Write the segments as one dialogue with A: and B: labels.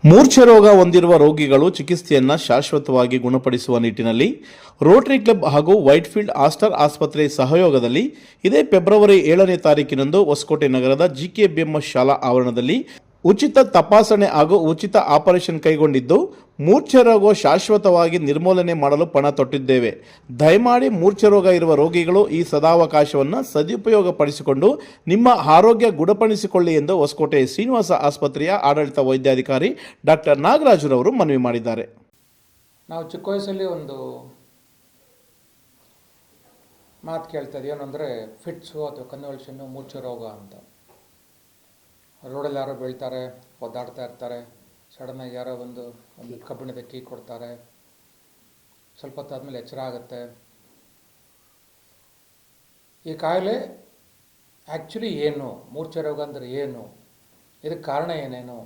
A: ಮೂರ್ಛೆ ರೋಗ ಹೊಂದಿರುವ ರೋಗಿಗಳು ಚಿಕಿತ್ಸೆಯನ್ನು ಶಾಶ್ವತವಾಗಿ ಗುಣಪಡಿಸುವ ನಿಟ್ಟಿನಲ್ಲಿ ರೋಟರಿ ಕ್ಲಬ್ ಹಾಗೂ ವೈಟ್ಫೀಲ್ಡ್ ಆಸ್ಟರ್ ಆಸ್ಪತ್ರೆ ಸಹಯೋಗದಲ್ಲಿ ಇದೇ ಫೆಬ್ರವರಿ 7ನೇ ತಾರೀಕಿನಂದು ಹೊಸಕೋಟೆ ನಗರದ ಜಿಕೆಬಿಎಂಎಸ್ ಶಾಲಾ ಆವರಣದಲ್ಲಿ ಉಚಿತ ತಪಾಸಣೆ ಹಾಗೂ ಉಚಿತ ಆಪರೇಷನ್ ಕೈಗೊಂಡಿದ್ದು, ಮೂರ್ಛೆ ರೋಗ ಶಾಶ್ವತವಾಗಿ ನಿರ್ಮೂಲನೆ ಮಾಡಲು ಪಣ ತೊಟ್ಟಿದ್ದೇವೆ. ದಯಮಾಡಿ ಮೂರ್ಛೆ ರೋಗ ಇರುವ ರೋಗಿಗಳು ಈ ಸದಾವಕಾಶವನ್ನು ಸದುಪಯೋಗಪಡಿಸಿಕೊಂಡು ನಿಮ್ಮ ಆರೋಗ್ಯ ಗುಣಪಡಿಸಿಕೊಳ್ಳಿ ಎಂದು ಹೊಸಕೋಟೆ ಶ್ರೀನಿವಾಸ ಆಸ್ಪತ್ರೆಯ ಆಡಳಿತ ವೈದ್ಯಾಧಿಕಾರಿ ಡಾಕ್ಟರ್ ನಾಗರಾಜುರವರು ಮನವಿ ಮಾಡಿದ್ದಾರೆ.
B: ನಾವು ಚಿಕ್ಕ ವಯಸ್ಸಲ್ಲಿ ಒಂದು ಮಾತು ಕೇಳ್ತಾ ಇದ್ದೀವಿ, ಏನಂದರೆ ಫಿಟ್ಸು ಅಥವಾ ಕನ್ವಲ್ಷನ್ನು ಮೂರ್ಛೆ ರೋಗ ಅಂತ. ರೋಡಲ್ಲಿ ಯಾರೋ ಬೀಳ್ತಾರೆ, ಒದ್ದಾಡ್ತಾ ಇರ್ತಾರೆ, ಸಡನ್ನಾಗಿ ಯಾರೋ ಒಂದು ಕಬ್ಬಿಣದ ಕೀ ಕೊಡ್ತಾರೆ, ಸ್ವಲ್ಪ ಹೊತ್ತಾದ್ಮೇಲೆ ಎಚ್ಚರ ಆಗುತ್ತೆ. ಈ ಕಾಯಿಲೆ ಆ್ಯಕ್ಚುಲಿ ಏನು, ಮೂರ್ಛೆ ರೋಗ ಅಂದರೆ ಏನು, ಇದಕ್ಕೆ ಕಾರಣ ಏನೇನು?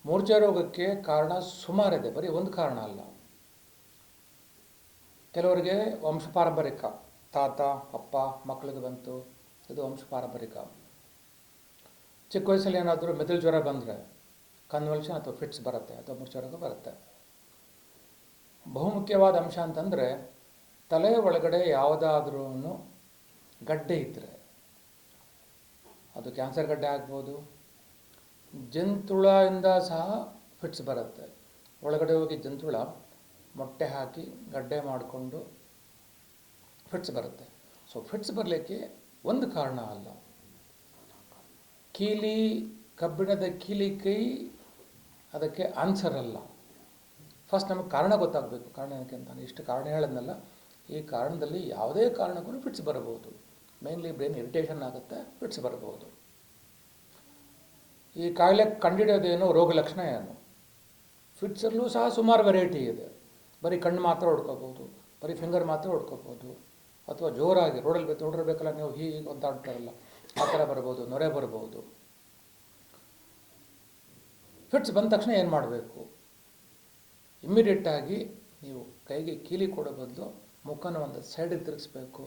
B: ಮೂರ್ಛೆ ರೋಗಕ್ಕೆ ಕಾರಣ ಸುಮಾರಿದೆ, ಬರೀ ಒಂದು ಕಾರಣ ಅಲ್ಲ. ಕೆಲವರಿಗೆ ವಂಶಪಾರಂಪರಿಕ, ತಾತ ಅಪ್ಪ ಮಕ್ಕಳಿಗೆ ಬಂತು, ಇದು ವಂಶಪಾರಂಪರಿಕ. ಚಿಕ್ಕ ವಯಸ್ಸಲ್ಲಿ ಏನಾದರೂ ಮೆದುಳು ಜ್ವರ ಬಂದರೆ ಕನ್ವಲ್ಷನ್ ಅಥವಾ ಫಿಟ್ಸ್ ಬರುತ್ತೆ, ಅಥವಾ ಮೂರ್ಛೆ ರೋಗ ಬರುತ್ತೆ. ಬಹುಮುಖ್ಯವಾದ ಅಂಶ ಅಂತಂದರೆ ತಲೆಯ ಒಳಗಡೆ ಯಾವುದಾದ್ರೂ ಗಡ್ಡೆ ಇದ್ದರೆ, ಅದು ಕ್ಯಾನ್ಸರ್ ಗಡ್ಡೆ ಆಗ್ಬೋದು, ಜಂತುಳದಿಂದ ಸಹ ಫಿಟ್ಸ್ ಬರುತ್ತೆ. ಒಳಗಡೆ ಹೋಗಿ ಜಂತುಳ ಮೊಟ್ಟೆ ಹಾಕಿ ಗಡ್ಡೆ ಮಾಡಿಕೊಂಡು ಫಿಟ್ಸ್ ಬರುತ್ತೆ. ಸೊ ಫಿಟ್ಸ್ ಬರಲಿಕ್ಕೆ ಒಂದು ಕಾರಣ ಅಲ್ಲ, ಕಬ್ಬಿಣದ ಕೀಲಿ ಕೈ ಅದಕ್ಕೆ ಆನ್ಸರ್ ಅಲ್ಲ. ಫಸ್ಟ್ ನಮಗೆ ಕಾರಣ ಗೊತ್ತಾಗಬೇಕು, ಕಾರಣ ಏನಕ್ಕೆ ಅಂತ. ಇಷ್ಟು ಕಾರಣ ಹೇಳಿದ್ನಲ್ಲ, ಈ ಕಾರಣದಲ್ಲಿ ಯಾವುದೇ ಕಾರಣಕ್ಕೂ ಫಿಟ್ಸ್ ಬರಬಹುದು. ಮೇನ್ಲಿ ಬ್ರೈನ್ ಇರಿಟೇಷನ್ ಆಗುತ್ತೆ, ಫಿಟ್ಸ್ ಬರಬಹುದು. ಈ ಕಾಯಿಲೆ ಕಂಡುಹಿಡಿಯೋದೇನು, ರೋಗ ಲಕ್ಷಣ ಏನು? ಫಿಟ್ಸಲ್ಲೂ ಸಹ ಸುಮಾರು ವೆರೈಟಿ ಇದೆ. ಬರೀ ಕಣ್ಣು ಮಾತ್ರ ಹೊಡ್ಕೋಬೋದು, ಬರೀ ಫಿಂಗರ್ ಮಾತ್ರ ಹೊಡ್ಕೋಬೋದು, ಅಥವಾ ಜೋರಾಗಿ ರೋಡಲ್ಲಿ ನೋಡಿರ್ಬೇಕಲ್ಲ ನೀವು, ಹೀಗೆ ಒದ್ದಾಡ್ತಾರಲ್ಲ ಆ ಥರ ಬರ್ಬೋದು, ನೊರೆ ಬರ್ಬೋದು. ಫಿಟ್ಸ್ ಬಂದ ತಕ್ಷಣ ಏನು ಮಾಡಬೇಕು? ಇಮ್ಮಿಡಿಯೇಟಾಗಿ ನೀವು ಕೈಗೆ ಕೀಲಿ ಕೊಡೋ ಬದಲು ಮುಖನ ಒಂದು ಸೈಡಿಗೆ ತಿರುಗಿಸ್ಬೇಕು.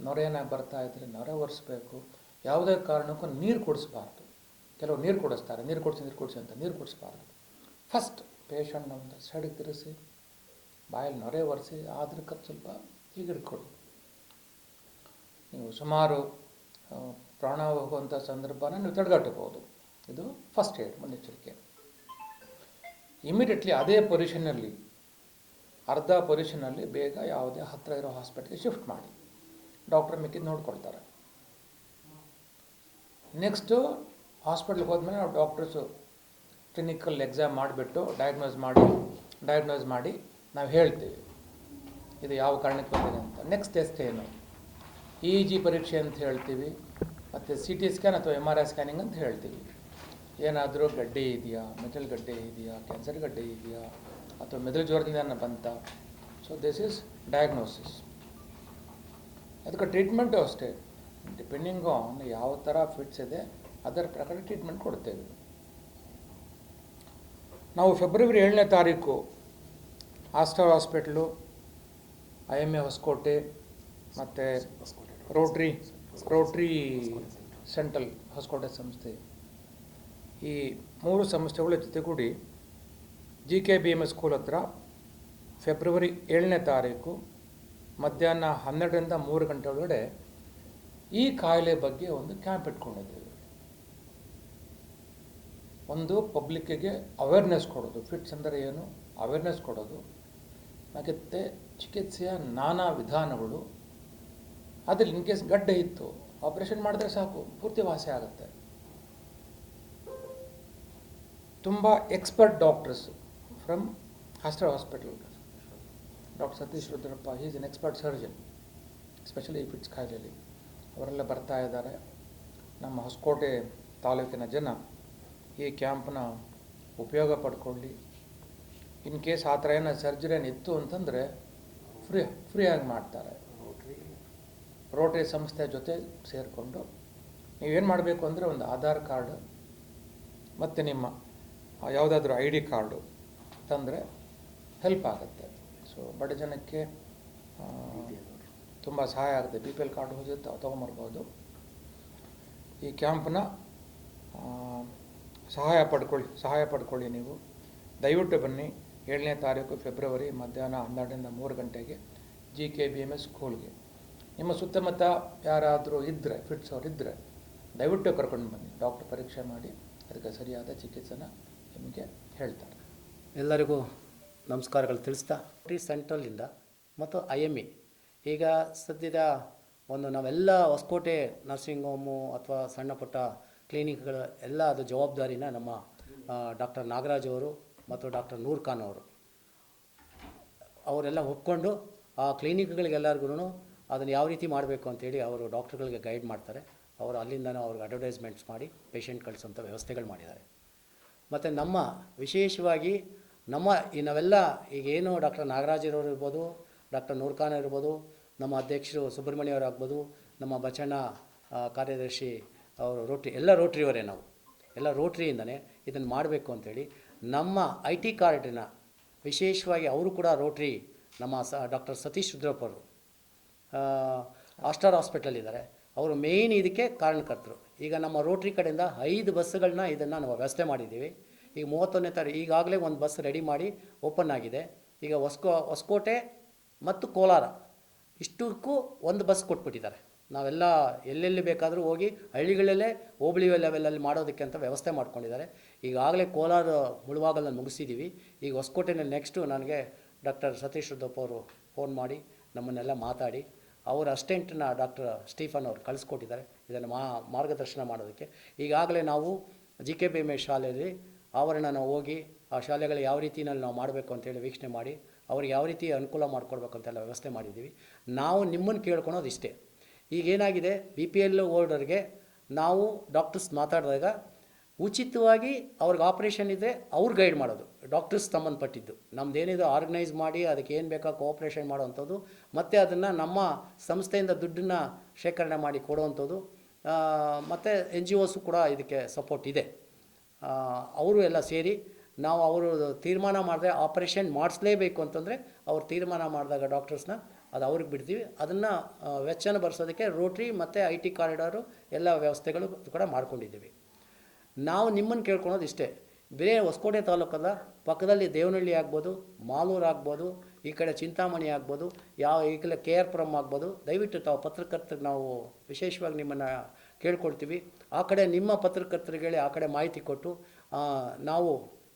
B: ನೊರೆನ ಬರ್ತಾ ಇದ್ದರೆ ನೊರೆ ಒರೆಸ್ಬೇಕು. ಯಾವುದೇ ಕಾರಣಕ್ಕೂ ನೀರು ಕುಡಿಸ್ಬಾರ್ದು. ಕೆಲವರು ನೀರು ಕುಡಿಸ್ತಾರೆ, ನೀರು ಕುಡಿಸಿ ಅಂತ. ನೀರು ಕುಡಿಸ್ಬಾರ್ದು. ಫಸ್ಟ್ ಪೇಷಂಟ್ನ ಒಂದು ಸೈಡಿಗೆ ತಿರುಗಿಸಿ, ಬಾಯಲ್ಲಿ ನೊರೆ ಒರೆಸಿ, ಆದ್ರೆ ಕಪ್ ಸ್ವಲ್ಪ ಹೀಗೆ ಹಿಡ್ಕೊಳ್ಳಿ. ನೀವು ಸುಮಾರು ಪ್ರಾಣ ಹೋಗುವಂಥ ಸಂದರ್ಭನ ನೀವು ತಡೆಗಟ್ಟಬಹುದು. ಇದು ಫಸ್ಟ್ ಏಡ್, ಮುನ್ನೆಚ್ಚರಿಕೆ. ಇಮಿಡಿಯೇಟ್ಲಿ ಅದೇ ಪೊಸಿಷನ್ನಲ್ಲಿ, ಅರ್ಧ ಪೊಸಿಷನ್ನಲ್ಲಿ ಬೇಗ ಯಾವುದೇ ಹತ್ತಿರ ಇರೋ ಹಾಸ್ಪಿಟ್ಲಿಗೆ ಶಿಫ್ಟ್ ಮಾಡಿ. ಡಾಕ್ಟರ್ ಮಿಕ್ಕಿದ್ದು ನೋಡ್ಕೊಳ್ತಾರೆ. ನೆಕ್ಸ್ಟು ಹಾಸ್ಪಿಟ್ಲಿಗೆ ಹೋದ್ಮೇಲೆ ನಾವು ಡಾಕ್ಟರ್ಸು ಕ್ಲಿನಿಕಲ್ ಎಕ್ಸಾಮ್ ಮಾಡಿಬಿಟ್ಟು ಡಯಾಗ್ನೋಸ್ ಮಾಡಿ ನಾವು ಹೇಳ್ತೀವಿ ಇದು ಯಾವ ಕಾರಣಕ್ಕೆ ಬಂದಿದೆ ಅಂತ. ನೆಕ್ಸ್ಟ್ ಟೆಸ್ಟ್ ಏನು? EEG ಪರೀಕ್ಷೆ ಅಂತ ಹೇಳ್ತೀವಿ, ಮತ್ತು CT ಸ್ಕ್ಯಾನ್ ಅಥವಾ MRI ಸ್ಕ್ಯಾನಿಂಗ್ ಅಂತ ಹೇಳ್ತೀವಿ. ಏನಾದರೂ ಗಡ್ಡೆ ಇದೆಯಾ, ಮೆದುಳು ಗಡ್ಡೆ ಇದೆಯಾ, ಕ್ಯಾನ್ಸರ್ ಗಡ್ಡೆ ಇದೆಯಾ, ಅಥವಾ ಮೆದುಳು ಜ್ವರದಿಂದ ಬಂತ. So this is diagnosis. ಅದಕ್ಕೆ ಟ್ರೀಟ್ಮೆಂಟು ಅಷ್ಟೇ, ಡಿಪೆಂಡಿಂಗ್ ಆನ್ ಯಾವ ಥರ ಫಿಟ್ಸ್ ಇದೆ ಅದರ ಪ್ರಕಾರ ಟ್ರೀಟ್ಮೆಂಟ್ ಕೊಡ್ತೇವೆ. ನಾವು ಫೆಬ್ರವರಿ 7ನೇ ತಾರೀಕು ಆಸ್ಟರ್ ಹಾಸ್ಪಿಟ್ಲು, IMA ಹೊಸಕೋಟೆ ಮತ್ತು ರೋಟ್ರಿ ಸೆಂಟ್ರಲ್ ಹೊಸಕೋಟೆ ಸಂಸ್ಥೆ, ಈ 3 ಸಂಸ್ಥೆಗಳ ಜೊತೆಗೂಡಿ GKBMS ಸ್ಕೂಲ್ ಹತ್ರ ಫೆಬ್ರವರಿ 7ನೇ ತಾರೀಕು ಮಧ್ಯಾಹ್ನ 12ರಿಂದ 3 ಗಂಟೆ ಒಳಗಡೆ ಈ ಕಾಯಿಲೆ ಬಗ್ಗೆ ಒಂದು ಕ್ಯಾಂಪ್ ಇಟ್ಕೊಂಡಿದ್ದೇವೆ. ಒಂದು ಪಬ್ಲಿಕ್ಕಿಗೆ ಅವೇರ್ನೆಸ್ ಕೊಡೋದು, ಫಿಟ್ಸ್ ಅಂದರೆ ಏನು ಅವೇರ್ನೆಸ್ ಕೊಡೋದು, ಮತ್ತು ಚಿಕಿತ್ಸೆಯ ನಾನಾ ವಿಧಾನಗಳು. ಅದ್ರಲ್ಲಿ ಇನ್ ಕೇಸ್ ಗಡ್ಡೆ ಇತ್ತು, ಆಪರೇಷನ್ ಮಾಡಿದ್ರೆ ಸಾಕು, ಪೂರ್ತಿ ವಾಸಿ ಆಗುತ್ತೆ. ತುಂಬ expert doctors from Aster hospital, doctor Satish Rudrappa, is an expert surgeon, especially fits ಕಾಯಿಲೆಯಲ್ಲಿ. ಅವರೆಲ್ಲ ಬರ್ತಾ ಇದ್ದಾರೆ. ನಮ್ಮ ಹೊಸಕೋಟೆ ತಾಲೂಕಿನ ಜನ ಈ ಕ್ಯಾಂಪ್ನ ಉಪಯೋಗ ಪಡ್ಕೊಳ್ಳಿ. ಇನ್ ಕೇಸ್ ಆ ಥರ ಏನೋ ಸರ್ಜರಿ ಏನಿತ್ತು ಅಂತಂದರೆ ಫ್ರೀಯಾಗಿ ಮಾಡ್ತಾರೆ. ರೋಟರಿ ಸಂಸ್ಥೆ ಜೊತೆ ಸೇರಿಕೊಂಡು ನೀವೇನು ಮಾಡಬೇಕು ಅಂದರೆ ಒಂದು ಆಧಾರ್ ಕಾರ್ಡು ಮತ್ತು ನಿಮ್ಮ ಯಾವುದಾದ್ರೂ ID ಕಾರ್ಡು ತಂದರೆ ಹೆಲ್ಪ್ ಆಗುತ್ತೆ. ಸೊ ಬಡ ಜನಕ್ಕೆ ತುಂಬ ಸಹಾಯ ಆಗುತ್ತೆ. BPL ಕಾರ್ಡ್ ಹೋಗಿ ತೊಗೊಂಬರ್ಬೋದು. ಈ ಕ್ಯಾಂಪ್ನ ಸಹಾಯ ಪಡ್ಕೊಳ್ಳಿ ನೀವು. ದಯವಿಟ್ಟು ಬನ್ನಿ 7ನೇ ತಾರೀಕು ಫೆಬ್ರವರಿ ಮಧ್ಯಾಹ್ನ 12ರಿಂದ 3 ಗಂಟೆಗೆ GKBMS ಸ್ಕೂಲ್ಗೆ. ನಿಮ್ಮ ಸುತ್ತಮುತ್ತ ಯಾರಾದರೂ ಇದ್ದರೆ ಫಿಟ್ಸ್ ಅವ್ರು ಇದ್ದರೆ ದಯವಿಟ್ಟು ಕರ್ಕೊಂಡು ಬನ್ನಿ. ಡಾಕ್ಟರ್ ಪರೀಕ್ಷೆ ಮಾಡಿ ಅದಕ್ಕೆ ಸರಿಯಾದ ಚಿಕಿತ್ಸೆನ ನಿಮಗೆ ಹೇಳ್ತಾರೆ.
C: ಎಲ್ಲರಿಗೂ ನಮಸ್ಕಾರಗಳು ತಿಳಿಸ್ತಾ ಸೆಂಟ್ರಲಿಂದ ಮತ್ತು IME ಈಗ ಸದ್ಯದ ಒಂದು ನಾವೆಲ್ಲ ಹೊಸಕೋಟೆ ನರ್ಸಿಂಗ್ ಹೋಮು ಅಥವಾ ಸಣ್ಣ ಪುಟ್ಟ ಕ್ಲಿನಿಕ್ಗಳ ಎಲ್ಲ ಅದು ಜವಾಬ್ದಾರಿನ ನಮ್ಮ ಡಾಕ್ಟರ್ ನಾಗರಾಜ್ ಅವರು ಮತ್ತು ಡಾಕ್ಟರ್ ನೂರ್ ಖಾನ್ ಅವರೆಲ್ಲ ಒಪ್ಕೊಂಡು ಆ ಕ್ಲಿನಿಕ್ಗಳಿಗೆಲ್ಲರಿಗೂ ಅದನ್ನು ಯಾವ ರೀತಿ ಮಾಡಬೇಕು ಅಂತೇಳಿ ಅವರು ಡಾಕ್ಟ್ರುಗಳಿಗೆ ಗೈಡ್ ಮಾಡ್ತಾರೆ. ಅವರು ಅಲ್ಲಿಂದನೂ ಅವ್ರಿಗೆ ಅಡ್ವರ್ಟೈಸ್ಮೆಂಟ್ಸ್ ಮಾಡಿ ಪೇಷಂಟ್ ಕಳಿಸೋಂಥ ವ್ಯವಸ್ಥೆಗಳು ಮಾಡಿದ್ದಾರೆ. ಮತ್ತು ನಮ್ಮ ವಿಶೇಷವಾಗಿ ನಾವೆಲ್ಲ ಈಗೇನು ಡಾಕ್ಟರ್ ನಾಗರಾಜರವರು ಇರ್ಬೋದು, ಡಾಕ್ಟರ್ ನೂರ್ ಖಾನ್ ಇರ್ಬೋದು, ನಮ್ಮ ಅಧ್ಯಕ್ಷರು ಸುಬ್ರಹ್ಮಣ್ಯ ಅವರು ಆಗ್ಬೋದು, ನಮ್ಮ ಬಚಣ್ಣ ಕಾರ್ಯದರ್ಶಿ ಅವರು ಎಲ್ಲ ರೋಟ್ರಿಯವರೇ ನಾವು ಎಲ್ಲ ರೋಟ್ರಿಯಿಂದನೇ ಇದನ್ನು ಮಾಡಬೇಕು ಅಂಥೇಳಿ ನಮ್ಮ IT ಕಾರ್ಡಿನ ವಿಶೇಷವಾಗಿ ಅವರು ಕೂಡ ರೋಟ್ರಿ ನಮ್ಮ ಡಾಕ್ಟರ್ ಸತೀಶ್ ರುದ್ರಪ್ಪ ಅವರು ಆಸ್ಟಾರ್ ಹಾಸ್ಪಿಟಲಿದ್ದಾರೆ. ಅವರು ಮೇಯ್ನ್ ಇದಕ್ಕೆ ಕಾರಣಕರ್ತರು. ಈಗ ನಮ್ಮ ರೋಟ್ರಿ ಕಡೆಯಿಂದ 5 ಬಸ್ಸುಗಳನ್ನ ಇದನ್ನು ನಾವು ವ್ಯವಸ್ಥೆ ಮಾಡಿದ್ದೀವಿ. ಈಗ 31ನೇ ತಾರೀಕು ಈಗಾಗಲೇ ಒಂದು ಬಸ್ ರೆಡಿ ಮಾಡಿ ಓಪನ್ ಆಗಿದೆ. ಈಗ ಹೊಸಕೋಟೆ ಮತ್ತು ಕೋಲಾರ ಇಷ್ಟಕ್ಕೂ ಒಂದು ಬಸ್ ಕೊಟ್ಬಿಟ್ಟಿದ್ದಾರೆ. ನಾವೆಲ್ಲ ಎಲ್ಲೆಲ್ಲಿ ಬೇಕಾದರೂ ಹೋಗಿ ಹಳ್ಳಿಗಳಲ್ಲೇ ಹೋಬಳಿ ಲೆವೆಲಲ್ಲಿ ಮಾಡೋದಕ್ಕೆ ಅಂತ ವ್ಯವಸ್ಥೆ ಮಾಡ್ಕೊಂಡಿದ್ದಾರೆ. ಈಗಾಗಲೇ ಕೋಲಾರ ಮುಳುವಾಗಲನ್ನು ಮುಗಿಸಿದ್ದೀವಿ. ಈಗ ಹೊಸಕೋಟೆನಲ್ಲಿ ನೆಕ್ಸ್ಟು ನನಗೆ ಡಾಕ್ಟರ್ ಸತೀಶ್ ರುದ್ರಪ್ಪ ಅವರು ಫೋನ್ ಮಾಡಿ ನಮ್ಮನ್ನೆಲ್ಲ ಮಾತಾಡಿ ಅವರ ಅಸಿಸ್ಟೆಂಟ್ನ ಡಾಕ್ಟರ್ ಸ್ಟೀಫನ್ ಅವರು ಕಳಿಸ್ಕೊಟ್ಟಿದ್ದಾರೆ ಇದನ್ನು ಮಾರ್ಗದರ್ಶನ ಮಾಡೋದಕ್ಕೆ. ಈಗಾಗಲೇ ನಾವು GKBMS ಶಾಲೆಯಲ್ಲಿ ಆವರಣ ಹೋಗಿ ಆ ಶಾಲೆಗಳು ಯಾವ ರೀತಿಯಲ್ಲಿ ನಾವು ಮಾಡಬೇಕು ಅಂತೇಳಿ ವೀಕ್ಷಣೆ ಮಾಡಿ ಅವ್ರಿಗೆ ಯಾವ ರೀತಿ ಅನುಕೂಲ ಮಾಡಿಕೊಡ್ಬೇಕು ಅಂತೆಲ್ಲ ವ್ಯವಸ್ಥೆ ಮಾಡಿದ್ದೀವಿ. ನಾವು ನಿಮ್ಮನ್ನು ಕೇಳ್ಕೊಳೋದು ಇಷ್ಟೇ. ಈಗೇನಾಗಿದೆ BPL ಹೋಲ್ಡರ್ಗೆ ನಾವು ಡಾಕ್ಟರ್ಸ್ ಮಾತಾಡಿದಾಗ ಉಚಿತವಾಗಿ ಅವ್ರಿಗೆ ಆಪ್ರೇಷನ್ ಇದ್ದರೆ ಅವ್ರು ಗೈಡ್ ಮಾಡೋದು, ಡಾಕ್ಟರ್ಸ್ ಸಂಬಂಧಪಟ್ಟಿದ್ದು. ನಮ್ಮದೇನಿದೆ ಆರ್ಗನೈಸ್ ಮಾಡಿ ಅದಕ್ಕೆ ಏನು ಬೇಕಾ ಕೋಆಪ್ರೇಷನ್ ಮಾಡೋವಂಥದ್ದು, ಮತ್ತು ಅದನ್ನು ನಮ್ಮ ಸಂಸ್ಥೆಯಿಂದ ದುಡ್ಡನ್ನು ಶೇಖರಣೆ ಮಾಡಿ ಕೊಡುವಂಥದ್ದು. ಮತ್ತು NGOs ಕೂಡ ಇದಕ್ಕೆ ಸಪೋರ್ಟ್ ಇದೆ. ಅವರು ಎಲ್ಲ ಸೇರಿ ನಾವು ಅವರು ತೀರ್ಮಾನ ಮಾಡಿದ್ರೆ ಆಪ್ರೇಷನ್ ಮಾಡಿಸ್ಲೇಬೇಕು ಅಂತಂದರೆ ಅವ್ರು ತೀರ್ಮಾನ ಮಾಡಿದಾಗ ಡಾಕ್ಟರ್ಸ್ನ ಅದು ಅವ್ರಿಗೆ ಬಿಡ್ತೀವಿ. ಅದನ್ನು ವೆಚ್ಚನ ಭರಿಸೋದಕ್ಕೆ ರೋಟ್ರಿ ಮತ್ತು IT ಕಾರಿಡಾರು ಎಲ್ಲ ವ್ಯವಸ್ಥೆಗಳು ಕೂಡ ಮಾಡ್ಕೊಂಡಿದ್ದೀವಿ. ನಾವು ನಿಮ್ಮನ್ನು ಕೇಳ್ಕೊಳೋದು ಇಷ್ಟೇ. ಬೇರೆ ಹೊಸಕೋಟೆ ತಾಲೂಕಲ್ಲ, ಪಕ್ಕದಲ್ಲಿ ದೇವನಹಳ್ಳಿ ಆಗ್ಬೋದು, ಮಾಲೂರು ಆಗ್ಬೋದು, ಈ ಕಡೆ ಚಿಂತಾಮಣಿ ಆಗ್ಬೋದು, ಈ ಕಡೆ KR ಪುರಂ ಆಗ್ಬೋದು, ದಯವಿಟ್ಟು ತಾವು ಪತ್ರಕರ್ತರಿಗೆ ನಾವು ವಿಶೇಷವಾಗಿ ನಿಮ್ಮನ್ನು ಕೇಳ್ಕೊಳ್ತೀವಿ. ಆ ಕಡೆ ನಿಮ್ಮ ಪತ್ರಕರ್ತರಿಗೆ ಆ ಕಡೆ ಮಾಹಿತಿ ಕೊಟ್ಟು ನಾವು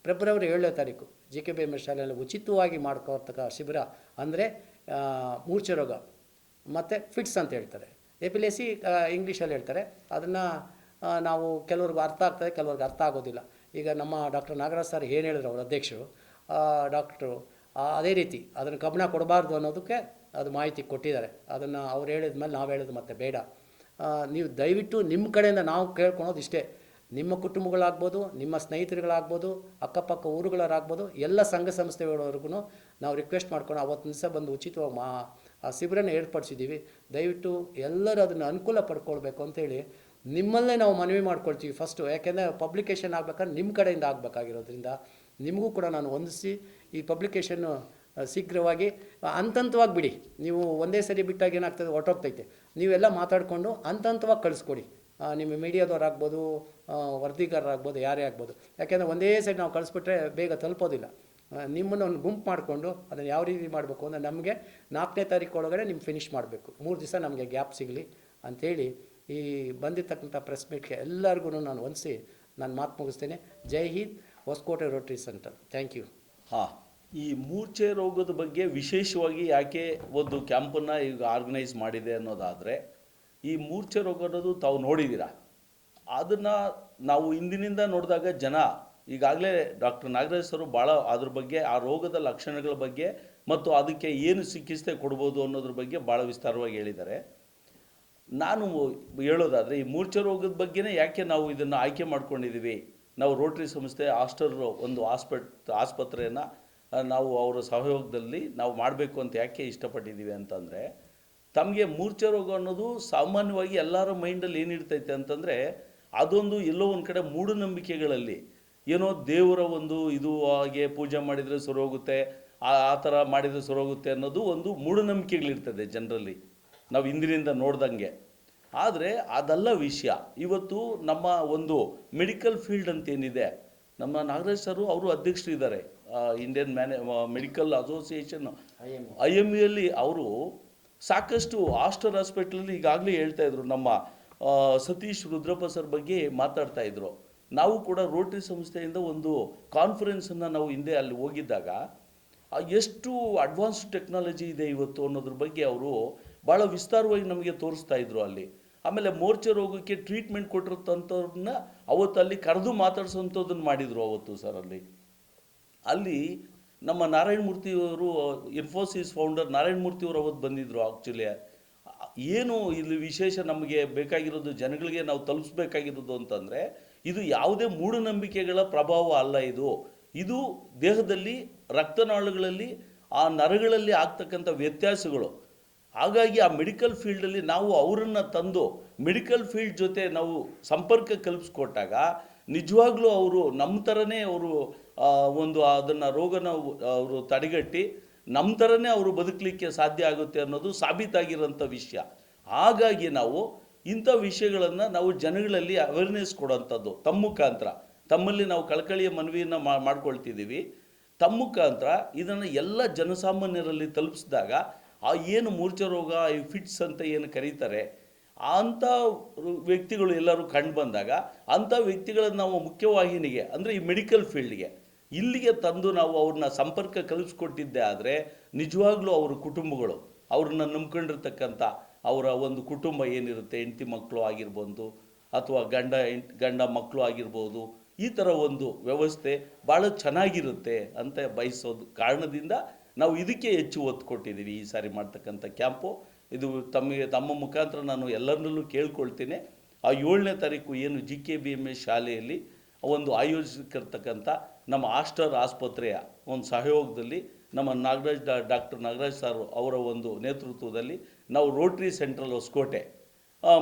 C: ಫೆಬ್ರವರಿ 7ನೇ ತಾರೀಕು GKBMS ಶಾಲೆಯಲ್ಲಿ ಉಚಿತವಾಗಿ ಮಾಡ್ಕೊಳ್ತಕ್ಕ ಶಿಬಿರ ಅಂದರೆ ಮೂರ್ಛೆ ರೋಗ ಮತ್ತು ಫಿಟ್ಸ್ ಅಂತ ಹೇಳ್ತಾರೆ, ಎಪಿಲೆಸಿ ಇಂಗ್ಲೀಷಲ್ಲಿ ಹೇಳ್ತಾರೆ. ಅದನ್ನು ನಾವು ಕೆಲವ್ರಿಗೆ ಅರ್ಥ ಆಗ್ತದೆ, ಕೆಲವ್ರಿಗೆ ಅರ್ಥ ಆಗೋದಿಲ್ಲ. ಈಗ ನಮ್ಮ ಡಾಕ್ಟರ್ ನಾಗರಾಜ್ ಸರ್ ಏನು ಹೇಳಿದ್ರು ಅವ್ರ ಅಧ್ಯಕ್ಷರು ಡಾಕ್ಟ್ರು ಅದೇ ರೀತಿ ಅದನ್ನು ಗಮನ ಕೊಡಬಾರ್ದು ಅನ್ನೋದಕ್ಕೆ ಅದು ಮಾಹಿತಿ ಕೊಟ್ಟಿದ್ದಾರೆ. ಅದನ್ನು ಅವ್ರು ಹೇಳಿದ ಮೇಲೆ ನಾವು ಹೇಳೋದು ಮತ್ತೆ ಬೇಡ. ನೀವು ದಯವಿಟ್ಟು ನಿಮ್ಮ ಕಡೆಯಿಂದ ನಾವು ಕೇಳ್ಕೊಳೋದು ಇಷ್ಟೇ. ನಿಮ್ಮ ಕುಟುಂಬಗಳಾಗ್ಬೋದು, ನಿಮ್ಮ ಸ್ನೇಹಿತರುಗಳಾಗ್ಬೋದು, ಅಕ್ಕಪಕ್ಕ ಊರುಗಳಾಗ್ಬೋದು, ಎಲ್ಲ ಸಂಘ ಸಂಸ್ಥೆಗಳವರೆಗೂ ನಾವು ರಿಕ್ವೆಸ್ಟ್ ಮಾಡ್ಕೊಂಡು ಅವತ್ತು ದಿವಸ ಬಂದು ಉಚಿತವಾಗಿ ಆ ಶಿಬಿರನ ಏರ್ಪಡಿಸಿದ್ದೀವಿ. ದಯವಿಟ್ಟು ಎಲ್ಲರೂ ಅದನ್ನು ಅನುಕೂಲ ಪಡ್ಕೊಳ್ಬೇಕು ಅಂತೇಳಿ ನಿಮ್ಮಲ್ಲೇ ನಾವು ಮನವಿ ಮಾಡ್ಕೊಳ್ತೀವಿ ಫಸ್ಟು. ಯಾಕೆಂದರೆ ಪಬ್ಲಿಕೇಶನ್ ಆಗ್ಬೇಕಾದ್ರೆ ನಿಮ್ಮ ಕಡೆಯಿಂದ ಆಗಬೇಕಾಗಿರೋದ್ರಿಂದ ನಿಮಗೂ ಕೂಡ ನಾನು ಹೊಂದಿಸಿ ಈ ಪಬ್ಲಿಕೇಶನ್ನು ಶೀಘ್ರವಾಗಿ ಹಂತವಾಗಿ ಬಿಡಿ. ನೀವು ಒಂದೇ ಸರಿ ಬಿಟ್ಟಾಗ ಏನಾಗ್ತದೆ, ಹೊರಟೋಗ್ತೈತೆ. ನೀವೆಲ್ಲ ಮಾತಾಡಿಕೊಂಡು ಹಂತವಾಗಿ ಕಳಿಸ್ಕೊಡಿ. ನಿಮ್ಮ ಮೀಡಿಯಾದವ್ರಾಗ್ಬೋದು, ವರದಿಗಾರರಾಗ್ಬೋದು, ಯಾರೇ ಆಗ್ಬೋದು. ಯಾಕೆಂದರೆ ಒಂದೇ ಸೈಡ್ ನಾವು ಕಳಿಸ್ಬಿಟ್ರೆ ಬೇಗ ತಲುಪೋದಿಲ್ಲ. ನಿಮ್ಮನ್ನು ಒಂದು ಗುಂಪು ಮಾಡಿಕೊಂಡು ಅದನ್ನು ಯಾವ ರೀತಿ ಮಾಡಬೇಕು ಅಂದರೆ ನಮಗೆ 4ನೇ ತಾರೀಕು ಒಳಗಡೆ ನಿಮ್ಮ ಫಿನಿಷ್ ಮಾಡಬೇಕು. 3 ದಿವಸ ನಮಗೆ ಗ್ಯಾಪ್ ಸಿಗಲಿ ಅಂಥೇಳಿ ಈ ಬಂದಿರ್ತಕ್ಕಂಥ ಪ್ರೆಸ್ ಮೀಟ್ಗೆ ಎಲ್ಲರಿಗೂ ನಾನು ಹೊಂದಿಸಿ ನಾನು ಮಾತು ಮುಗಿಸ್ತೇನೆ. Jai Hind, Hosakote rotary centre. Thank you.
D: ಈ ಮೂರ್ಛೆ ರೋಗದ ಬಗ್ಗೆ ವಿಶೇಷವಾಗಿ ಯಾಕೆ ಒಂದು ಕ್ಯಾಂಪನ್ನು ಈಗ ಆರ್ಗನೈಸ್ ಮಾಡಿದೆ ಅನ್ನೋದಾದರೆ, ಈ ಮೂರ್ಛೆ ರೋಗ ಅನ್ನೋದು ತಾವು ನೋಡಿದ್ದೀರಾ. ಅದನ್ನು ನಾವು ಇಂದಿನಿಂದ ನೋಡಿದಾಗ ಜನ ಈಗಾಗಲೇ ಡಾಕ್ಟರ್ ನಾಗರಾಜ್ ಸರು ಭಾಳ ಅದ್ರ ಬಗ್ಗೆ, ಆ ರೋಗದ ಲಕ್ಷಣಗಳ ಬಗ್ಗೆ ಮತ್ತು ಅದಕ್ಕೆ ಏನು ಚಿಕಿತ್ಸೆ ಕೊಡ್ಬೋದು ಅನ್ನೋದ್ರ ಬಗ್ಗೆ ಭಾಳ ವಿಸ್ತಾರವಾಗಿ ಹೇಳಿದ್ದಾರೆ. ನಾನು ಹೇಳೋದಾದರೆ ಈ ಮೂರ್ಛೆ ರೋಗದ ಬಗ್ಗೆನೇ ಯಾಕೆ ನಾವು ಇದನ್ನು ಆಯ್ಕೆ ಮಾಡ್ಕೊಂಡಿದ್ದೀವಿ. ನಾವು ರೋಟರಿ ಸಂಸ್ಥೆ ಆಸ್ಟರ್ ಒಂದು ಆಸ್ಪತ್ರೆಯನ್ನು ನಾವು ಅವರ ಸಹಯೋಗದಲ್ಲಿ ನಾವು ಮಾಡಬೇಕು ಅಂತ ಯಾಕೆ ಇಷ್ಟಪಟ್ಟಿದ್ದೀವಿ ಅಂತಂದರೆ, ತಮಗೆ ಮೂರ್ಛೆ ರೋಗ ಅನ್ನೋದು ಸಾಮಾನ್ಯವಾಗಿ ಎಲ್ಲರ ಮೈಂಡಲ್ಲಿ ಏನಿರ್ತೈತೆ ಅಂತಂದರೆ, ಅದೊಂದು ಎಲ್ಲೋ ಒಂದು ಕಡೆ ಮೂಢನಂಬಿಕೆಗಳಲ್ಲಿ ಏನೋ ದೇವರ ಒಂದು ಇದು ಹಾಗೆ ಪೂಜೆ ಮಾಡಿದರೆ ಸರೋಗುತ್ತೆ, ಆ ಥರ ಮಾಡಿದರೆ ಸರೋಗುತ್ತೆ ಅನ್ನೋದು ಒಂದು ಮೂಢನಂಬಿಕೆಗಳಿರ್ತದೆ ಜನರಲ್ಲಿ ನಾವು ಇಂದಿನಿಂದ ನೋಡ್ದಂಗೆ. ಆದರೆ ಅದಲ್ಲ ವಿಷಯ. ಇವತ್ತು ನಮ್ಮ ಒಂದು ಮೆಡಿಕಲ್ ಫೀಲ್ಡ್ ಅಂತ ಏನಿದೆ, ನಮ್ಮ ನಾಗರಾಜ್ ಸರು ಅವರು ಅಧ್ಯಕ್ಷರಿದ್ದಾರೆ ಇಂಡಿಯನ್ ಮೆಡಿಕಲ್ ಅಸೋಸಿಯೇಷನ್ IMEಯಲ್ಲಿ. ಅವರು ಸಾಕಷ್ಟು ಆಸ್ಟರ್ ಹಾಸ್ಪಿಟ್ಲಲ್ಲಿ ಈಗಾಗಲೇ ಹೇಳ್ತಾ ಇದ್ರು, ನಮ್ಮ ಸತೀಶ್ ರುದ್ರಪ್ಪ ಸರ್ ಬಗ್ಗೆ ಮಾತಾಡ್ತಾ ಇದ್ರು. ನಾವು ಕೂಡ ರೋಟರಿ ಸಂಸ್ಥೆಯಿಂದ ಒಂದು ಕಾನ್ಫರೆನ್ಸನ್ನು ನಾವು ಹಿಂದೆ ಅಲ್ಲಿ ಹೋಗಿದ್ದಾಗ ಎಷ್ಟು ಅಡ್ವಾನ್ಸ್ಡ್ ಟೆಕ್ನಾಲಜಿ ಇದೆ ಇವತ್ತು ಅನ್ನೋದ್ರ ಬಗ್ಗೆ ಅವರು ಭಾಳ ವಿಸ್ತಾರವಾಗಿ ನಮಗೆ ತೋರಿಸ್ತಾ ಇದ್ರು ಅಲ್ಲಿ. ಆಮೇಲೆ ಮೋರ್ಚೆ ರೋಗಕ್ಕೆ ಟ್ರೀಟ್ಮೆಂಟ್ ಕೊಟ್ಟಿರ್ತಂಥವ್ರನ್ನ ಅವತ್ತು ಅಲ್ಲಿ ಕರೆದು ಮಾತಾಡ್ಸೋಂಥದ್ದನ್ನು ಮಾಡಿದರು ಅವತ್ತು ಸರ್. ಅಲ್ಲಿ ನಮ್ಮ ನಾರಾಯಣ ಮೂರ್ತಿಯವರು, ಇನ್ಫೋಸಿಸ್ ಫೌಂಡರ್ ನಾರಾಯಣ ಮೂರ್ತಿಯವರು ಅವತ್ತು ಬಂದಿದ್ದರು. ಆ್ಯಕ್ಚುಲಿ ಏನು ಇಲ್ಲಿ ವಿಶೇಷ ನಮಗೆ ಬೇಕಾಗಿರೋದು, ಜನಗಳಿಗೆ ನಾವು ತಲುಪಿಸ್ಬೇಕಾಗಿರೋದು ಅಂತಂದರೆ, ಇದು ಯಾವುದೇ ಮೂಢನಂಬಿಕೆಗಳ ಪ್ರಭಾವ ಅಲ್ಲ. ಇದು ದೇಹದಲ್ಲಿ ರಕ್ತನಾಳಗಳಲ್ಲಿ ಆ ನರಗಳಲ್ಲಿ ಆಗ್ತಕ್ಕಂಥ ವ್ಯತ್ಯಾಸಗಳು. ಹಾಗಾಗಿ ಆ ಮೆಡಿಕಲ್ ಫೀಲ್ಡಲ್ಲಿ ನಾವು ಅವರನ್ನು ತಂದು ಮೆಡಿಕಲ್ ಫೀಲ್ಡ್ ಜೊತೆ ನಾವು ಸಂಪರ್ಕ ಕಲ್ಪಿಸ್ಕೊಟ್ಟಾಗ ನಿಜವಾಗ್ಲೂ ಅವರು ನಮ್ಮ ಥರನೇ ಅವರು ಒಂದು ಅದನ್ನು ರೋಗನ ಅವರು ತಡೆಗಟ್ಟಿ ನಮ್ಮ ಥರನೇ ಅವರು ಬದುಕಲಿಕ್ಕೆ ಸಾಧ್ಯ ಆಗುತ್ತೆ ಅನ್ನೋದು ಸಾಬೀತಾಗಿರೋಂಥ ವಿಷಯ. ಹಾಗಾಗಿ ನಾವು ಇಂಥ ವಿಷಯಗಳನ್ನು ನಾವು ಜನಗಳಲ್ಲಿ ಅವೇರ್ನೆಸ್ ಕೊಡೋಂಥದ್ದು ತಮ್ಮ ಮುಖಾಂತರ, ತಮ್ಮಲ್ಲಿ ನಾವು ಕಳಕಳಿಯ ಮನವಿಯನ್ನು ಮಾಡ್ಕೊಳ್ತಿದ್ದೀವಿ. ತಮ್ಮ ಮುಖಾಂತರ ಇದನ್ನು ಎಲ್ಲ ಜನಸಾಮಾನ್ಯರಲ್ಲಿ ತಲುಪಿಸಿದಾಗ ಆ ಏನು ಮೂರ್ಛೆ ರೋಗ, ಈ ಫಿಟ್ಸ್ ಅಂತ ಏನು ಕರೀತಾರೆ, ಅಂಥ ವ್ಯಕ್ತಿಗಳು ಎಲ್ಲರೂ ಕಂಡು ಬಂದಾಗ ಅಂಥ ವ್ಯಕ್ತಿಗಳನ್ನು ನಾವು ಮುಖ್ಯವಾಹಿನಿಗೆ, ಅಂದರೆ ಈ ಮೆಡಿಕಲ್ ಫೀಲ್ಡ್ಗೆ ಇಲ್ಲಿಗೆ ತಂದು ನಾವು ಅವ್ರನ್ನ ಸಂಪರ್ಕ ಕಲ್ಪಿಸ್ಕೊಟ್ಟಿದ್ದೆ ಆದರೆ ನಿಜವಾಗ್ಲೂ ಅವ್ರ ಕುಟುಂಬಗಳು, ಅವ್ರನ್ನ ನಂಬ್ಕೊಂಡಿರ್ತಕ್ಕಂಥ ಅವರ ಒಂದು ಕುಟುಂಬ ಏನಿರುತ್ತೆ, ಹೆಂಡತಿ ಮಕ್ಕಳು ಆಗಿರ್ಬೋದು ಅಥವಾ ಗಂಡ ಮಕ್ಕಳು ಆಗಿರ್ಬೋದು, ಈ ಥರ ಒಂದು ವ್ಯವಸ್ಥೆ ಭಾಳ ಚೆನ್ನಾಗಿರುತ್ತೆ ಅಂತ ಬಯಸೋದು ಕಾರಣದಿಂದ ನಾವು ಇದಕ್ಕೆ ಹೆಚ್ಚು ಒತ್ತು ಕೊಟ್ಟಿದ್ದೀವಿ ಈ ಸಾರಿ ಮಾಡ್ತಕ್ಕಂಥ ಕ್ಯಾಂಪು. ಇದು ತಮ್ಮ ಮುಖಾಂತರ ನಾನು ಎಲ್ಲರನ್ನೂ ಕೇಳ್ಕೊಳ್ತೀನಿ. ಆ 7ನೇ ತಾರೀಕು ಏನು GKBMS ಶಾಲೆಯಲ್ಲಿ ಒಂದು ಆಯೋಜಿಸಿರ್ತಕ್ಕಂಥ ನಮ್ಮ ಆಸ್ಟರ್ ಆಸ್ಪತ್ರೆಯ ಒಂದು ಸಹಯೋಗದಲ್ಲಿ ನಮ್ಮ ಡಾಕ್ಟರ್ ನಾಗರಾಜ್ ಸರ್ ಅವರ ಒಂದು ನೇತೃತ್ವದಲ್ಲಿ ನಾವು ರೋಟ್ರಿ ಸೆಂಟ್ರಲ್ ಹೊಸಕೋಟೆ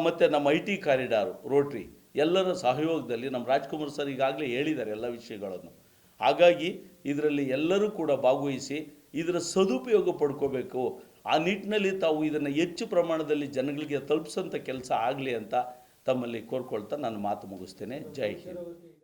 D: ಮತ್ತು ನಮ್ಮ IT ಕಾರಿಡಾರು ರೋಟ್ರಿ ಎಲ್ಲರ ಸಹಯೋಗದಲ್ಲಿ ನಮ್ಮ ರಾಜ್ಕುಮಾರ್ ಸರ್ ಈಗಾಗಲೇ ಹೇಳಿದ್ದಾರೆ ಎಲ್ಲ ವಿಷಯಗಳನ್ನು. ಹಾಗಾಗಿ ಇದರಲ್ಲಿ ಎಲ್ಲರೂ ಕೂಡ ಭಾಗವಹಿಸಿ ಇದರ ಸದುಪಯೋಗ ಪಡ್ಕೋಬೇಕು. ಆ ನಿಟ್ಟಿನಲ್ಲಿ ತಾವು ಇದನ್ನು ಹೆಚ್ಚು ಪ್ರಮಾಣದಲ್ಲಿ ಜನಗಳಿಗೆ ತಲುಪಿಸೋಂಥ ಕೆಲಸ ಆಗಲಿ ಅಂತ ತಮ್ಮಲ್ಲಿ ಕೋರ್ಕೊಳ್ತಾ ನಾನು ಮಾತು ಮುಗಿಸ್ತೇನೆ. ಜೈ ಹಿಂದ್.